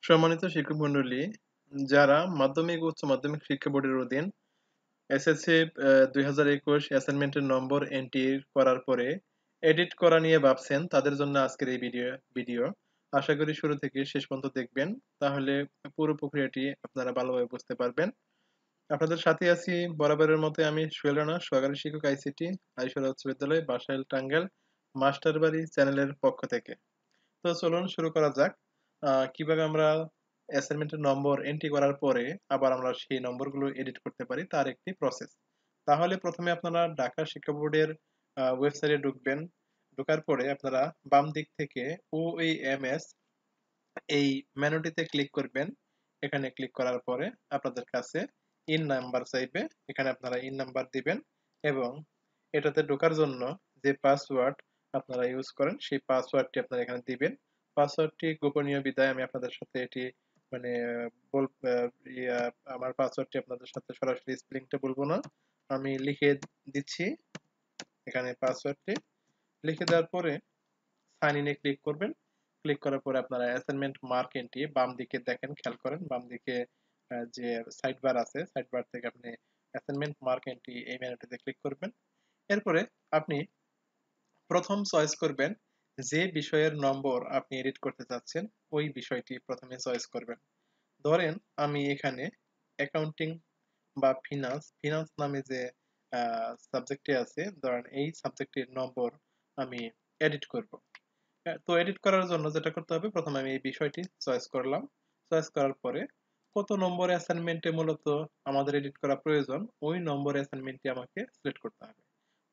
সম্মানিত শিক্ষক মণ্ডলী, যারা মাধ্যমিক ও উচ্চ মাধ্যমিক শিক্ষা বোর্ডের অধীন এসএসসি ২০২১ অ্যাসাইনমেন্টের নম্বর এন্ট্রি করার পরে এডিট করা নিয়ে ভাবছেন, তাদের জন্য আজকের এই ভিডিও আশা করি শুরু থেকে শেষ পর্যন্ত দেখবেন। তাহলে পুরো প্রক্রিয়াটি আপনারা ভালোভাবে বুঝতে পারবেন। আপনাদের সাথে আছি বরাবরের মতো আমি সোহেল রানা, সহকারী শিক্ষক আইসিটি, আইশরা উচ্চ বিদ্যালয়, বাসাইল, টাঙ্গাইল, মাস্টারবাড়ি চ্যানেলের পক্ষ থেকে। তো চলুন শুরু করা যাক। কিভাবে আমরা অ্যাসাইনমেন্টের নম্বর এন্ট্রি করার পরে আবার আমরা সেই নম্বরগুলো এডিট করতে পারি তার একটি প্রসেস। তাহলে প্রথমে আপনারা ঢাকা শিক্ষা বোর্ডের ওয়েবসাইটে ঢুকবেন। ঢোকার পরে আপনারা বাম দিক থেকে OEMS এই মেনুটিতে ক্লিক করবেন। এখানে ক্লিক করার পরে আপনাদের কাছে ইন নাম্বার চাইবে। এখানে আপনারা ইন নাম্বার দিবেন এবং এটাতে ঢোকার জন্য যে পাসওয়ার্ড আপনারা ইউজ করেন সেই পাসওয়ার্ডটি আপনারা এখানে দিবেন। পাসওয়ার্ডটি গোপনীয় বিধায় আমি আপনাদের সাথে এটি মানে বল আমার পাসওয়ার্ডটি আপনাদের সাথে সরাসরি স্পেলিংটা বলবো না, আমি লিখে দিচ্ছি। এখানে পাসওয়ার্ডটি লিখে দেওয়ার পরে সাইন ইনে ক্লিক করবেন। ক্লিক করার পরে আপনারা অ্যাসাইনমেন্ট মার্ক এন্ট্রি বাম দিকে দেখেন, খেয়াল করেন বাম দিকে যে সাইড বার আছে, সাইড বার থেকে আপনি অ্যাসাইনমেন্ট মার্ক এন্ট্রি এই মেনুটিতে ক্লিক করবেন। এরপরে আপনি প্রথম চয়েস করবেন যে বিষয়ের নম্বর আপনি এডিট করতে চাচ্ছেন, ওই বিষয়টি প্রথমে চয়েস করবেন। ধরেন আমি এখানে অ্যাকাউন্টিং বা ফিনান্স ফিনান্স নামে যে সাবজেক্টটি আছে, ধরেন এই সাবজেক্টের নম্বর আমি এডিট করব। হ্যাঁ, তো এডিট করার জন্য যেটা করতে হবে, প্রথমে আমি এই বিষয়টি চয়েস করলাম। চয়েস করার পরে কত নম্বর অ্যাসাইনমেন্টে মূলত আমাদের এডিট করা প্রয়োজন, ওই নম্বর অ্যাসাইনমেন্টটি আমাকে সিলেক্ট করতে হবে।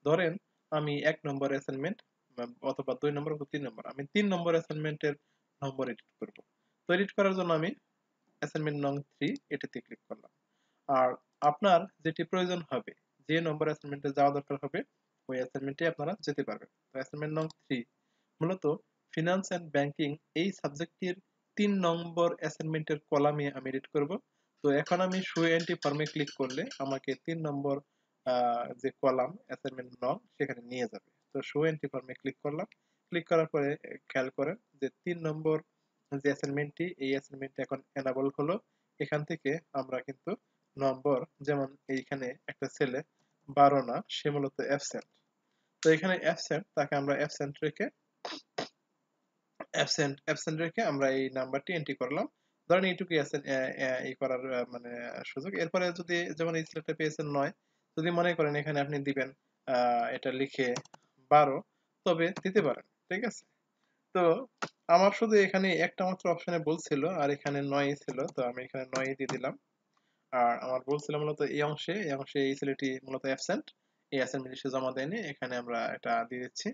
ধরেন আমি ১ নম্বর অ্যাসাইনমেন্ট অথবা ২ নম্বর অথবা ৩ নম্বর, আমি ৩ নম্বর অ্যাসাইনমেন্টের নম্বর এডিট করব। তো এডিট করার জন্য আমি অ্যাসাইনমেন্ট নং ৩ এটিতে ক্লিক করলাম। আর আপনার যেটি প্রয়োজন হবে, যে নম্বর অ্যাসাইনমেন্টে যাওয়া দরকার হবে, ওই অ্যাসাইনমেন্টে আপনারা যেতে পারবেন। তো অ্যাসাইনমেন্ট নং ৩ মূলত ফিনান্স অ্যান্ড ব্যাংকিং এই সাবজেক্টটির ৩ নম্বর অ্যাসাইনমেন্টের কলামে আমি এডিট করব। তো এখন আমি শো এন্ট্রি ফর্মে ক্লিক করলে আমাকে ৩ নম্বর যে কলাম অ্যাসাইনমেন্ট নং সেখানে নিয়ে যাবে। তো শো এন্ট্রি ফর্মে ক্লিক করলাম। ক্লিক করার পরে খেয়াল করেন যে ৩ নম্বর যে অ্যাসাইনমেন্টটি, এই অ্যাসাইনমেন্টটি এখন এনাবল হলো। এখান থেকে আমরা কিন্তু নম্বর, যেমন এইখানে একটা ছেলে ১২ না, সে মূলত অ্যাবসেন্ট। তো এখানে অ্যাবসেন্ট, তাকে আমরা অ্যাবসেন্ট রেখে আমরা এই নাম্বারটি এন্ট্রি করলাম। ধরেন এইটুকুই অ্যাবসেন্ট এই করার মানে সুযোগ। এরপরে যদি যেমন এই ছেলেটা পেয়েছেন ৯, যদি মনে করেন এখানে আপনি দিবেন এটা লিখে ১২, তবে দিতে পারেন। ঠিক আছে? তো আমার শুধু এখানে একটা মাত্র অপশনে বলছিল আর এখানে ৯ ছিল। তো আমি এখানে ৯ দিয়ে দিলাম। আর আমার বলছিল মূলত এই অংশে এই ছেলেটি মূলত অ্যাবসেন্ট। এই অ্যাসাইনমেন্ট সে জমা দেয়নি। এখানে আমরা এটা দিয়ে দিচ্ছি।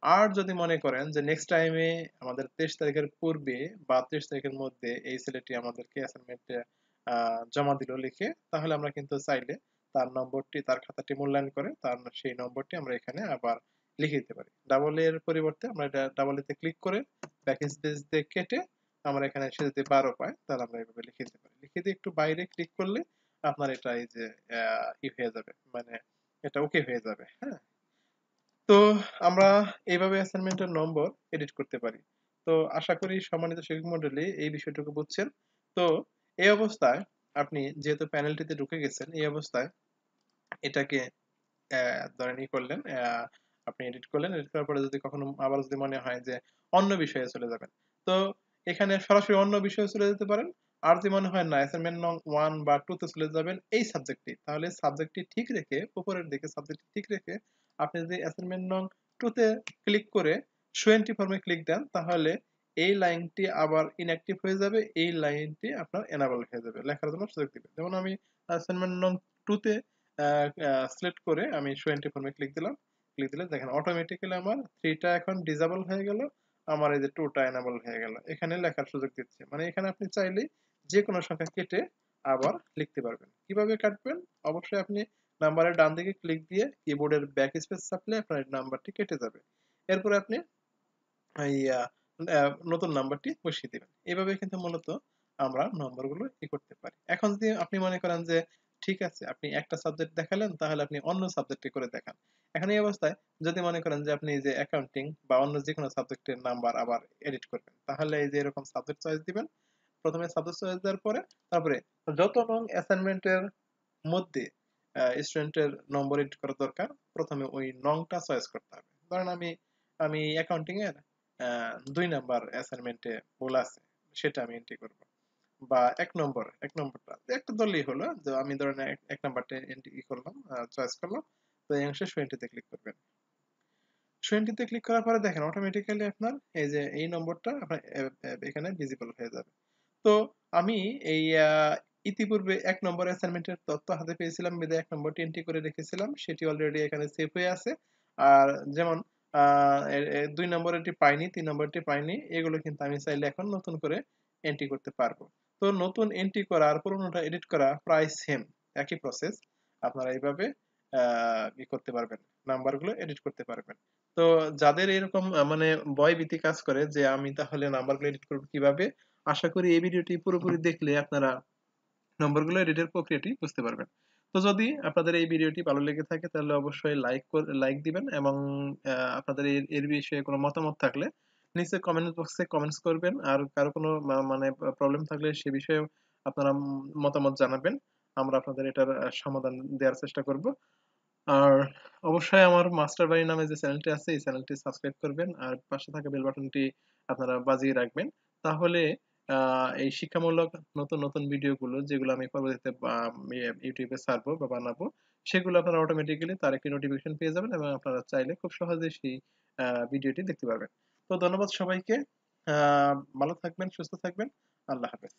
আর যদি মনে করেন যে নেক্সট টাইমে আমাদের ২৩ তারিখের পূর্বে বা ৩০ তারিখের মধ্যে এই ছেলেটি আমাদেরকে অ্যাসাইনমেন্টে জমা দিল লিখে, তাহলে আমরা কিন্তু চাইলে তার নম্বরটি, তার খাতাটি মূল্যায়ন করে তার সেই নম্বরটি আমরা এখানে আবার লিখে দিতে পারি। ডাবল এর পরিবর্তে আমরা এটা ডাবল এতে ক্লিক করে ব্যাকস্পেস দিয়ে কেটে আমরা এখানে সে যদি ১২ পায় তাহলে আমরা এভাবে লিখে দিতে পারি। লিখে দিয়ে একটু বাইরে ক্লিক করলে আপনার এটা এই যে হয়ে যাবে, মানে এটা ওকে হয়ে যাবে। হ্যাঁ, তো আমরা এইভাবে অ্যাসাইনমেন্টের নম্বর এডিট করতে পারি। তো আশা করি সম্মানিত শিক্ষক মন্ডলী এই বিষয়টুকু বুঝছেন। তো এই অবস্থায় আপনি যেহেতু প্যানেলটিতে ঢুকে গেছেন, এই অবস্থায় এটাকে ধরেন করলেন, আপনি এডিট করলেন। এডিট করার পরে যদি কখনো আবার যদি মনে হয় যে অন্য বিষয়ে চলে যাবেন, তো এখানে সরাসরি অন্য বিষয়ে চলে যেতে পারেন। আর যদি মনে হয় না অ্যাসাইনমেন্ট নং 1 বা 2 তে চলে যাবেন এই সাবজেক্টটি, তাহলে সাবজেক্টটি ঠিক রেখে উপরের দিকে সাবজেক্টটি ঠিক রেখে আপনি যদি অ্যাসাইনমেন্ট নং 2 তে ক্লিক করে শো এন্ট্রি ফর্মে ক্লিক দেন, তাহলে এই লাইনটি আবার ইনঅ্যাক্টিভ হয়ে যাবে, এই লাইনটি আপনার এনাবল হয়ে যাবে, লেখার জন্য সুযোগ দিবে। যেমন আমি অ্যাসাইনমেন্ট নং 2 তে সিলেক্ট করে আমি শো এন্ট্রি ফর্মে ক্লিক দিলাম। ক্লিক দিলে দেখেন অটোমেটিক্যালি আমার 3 টা এখন ডিসেবল হয়ে গেল। আমার এই যে 2 টা এনেবল হয়ে গেল। এখানে লেখার সুযোগ দিচ্ছে। মানে এখানে আপনি চাইলেই যেকোনো সংখ্যা কেটে আবার লিখতে পারবেন। কিভাবে কাটবেন? অবশ্যই আপনি নাম্বারের ডান দিকে ক্লিক দিয়ে কিবোর্ডের ব্যাক স্পেস চাপলে আপনার এই নাম্বারটি কেটে যাবে। এরপরে আপনি এই নতুন নাম্বারটি বসিয়ে দিবেন। এভাবে কিন্তু মূলত আমরা নম্বরগুলো করতে পারি। এখন যদি আপনি মনে করেন যে ঠিক আছে, আপনি একটা সাবজেক্ট দেখালেন, তাহলে আপনি অন্য সাবজেক্টে করে দেখান। এখন এই অবস্থায় যদি মনে করেন যে আপনি এই যে অ্যাকাউন্টিং বা অন্য যেকোনো সাবজেক্টের নাম্বার আবার এডিট করবেন, তাহলে এই যে এরকম সাবজেক্ট চয়েস দিবেন। প্রথমে সাবজেক্ট চয়েস দেওয়ার পরে তারপরে যত নং অ্যাসাইনমেন্টের মধ্যে স্টুডেন্টের নম্বর এডিট করা দরকার, প্রথমে ওই নংটা চয়েস করতে হবে। ধরেন আমি আমি অ্যাকাউন্টিং এর ২ নাম্বার অ্যাসাইনমেন্টে ভুল আছে, সেটা আমি এন্ট্রি করব। বা ১ নম্বরটা একটা ধরলেই হলো, যে আমি ধরেন ১ নাম্বারটা এন্ট্রি করলাম, চয়েস করলাম। তো এই অংশে শো এন্ট্রিতে ক্লিক করবেন। শো এন্ট্রিতে ক্লিক করার পরে দেখেন অটোমেটিক্যালি আপনার এই যে এই নম্বরটা আপনার এখানে ভিজিবল হয়ে যাবে। তো আমি এই ইতিপূর্বে ১ নম্বর অ্যাসাইনমেন্টের তথ্য হাতে পেয়েছিলাম বিধায় ১ নম্বরটি এন্ট্রি করে রেখেছিলাম। সেটি অলরেডি এখানে সেভ হয়ে আছে। আর যেমন আ এ এ ২ নম্বরেরটি পাইনি, ৩ নম্বরটি পাইনি। এগুলো কিন্তু আমি চাইলে এখন নতুন করে এন্ট্রি করতে পারবো। তো নতুন এন্ট্রি করা আর পুরনোটা এডিট করা প্রায় সেম, একই প্রসেস। আপনারা এইভাবে আ করতে পারবেন। নাম্বারগুলো এডিট করতে পারবেন। তো যাদের এরকম মানে ভয়ভীতি কাজ করে যে আমি তাহলে নাম্বারগুলো এডিট করব কিভাবে? আশা করি এই ভিডিওটি পুরোপুরি দেখলে আপনারা নম্বরগুলো এডিটের প্রক্রিয়াটি বুঝতে পারবেন। তো যদি আপনাদের এই ভিডিওটি ভালো লেগে থাকে তাহলে অবশ্যই লাইক দিবেন এবং আপনাদের এর বিষয়ে কোনো মতামত থাকলে নিচে কমেন্ট বক্সে কমেন্টস করবেন। আর কারো কোনো মানে প্রবলেম থাকলে সে বিষয়েও আপনারা মতামত জানাবেন। আমরা আপনাদের এটার সমাধান দেওয়ার চেষ্টা করব। আর অবশ্যই আমার মাস্টার বাড়ি নামে যে চ্যানেলটি আছে এই চ্যানেলটি সাবস্ক্রাইব করবেন আর পাশে থাকা বেল বাটনটি আপনারা বাজিয়ে রাখবেন। তাহলে এই শিক্ষামূলক নতুন নতুন ভিডিওগুলো যেগুলো আমি পরবর্তীতে ইউটিউবে ছাড়বো বা বানাবো, সেগুলো আপনারা অটোমেটিক্যালি তার একটি নোটিফিকেশন পেয়ে যাবেন এবং আপনারা চাইলে খুব সহজেই সেই ভিডিওটি দেখতে পারবেন। তো ধন্যবাদ সবাইকে। ভালো থাকবেন, সুস্থ থাকবেন। আল্লাহ হাফেজ।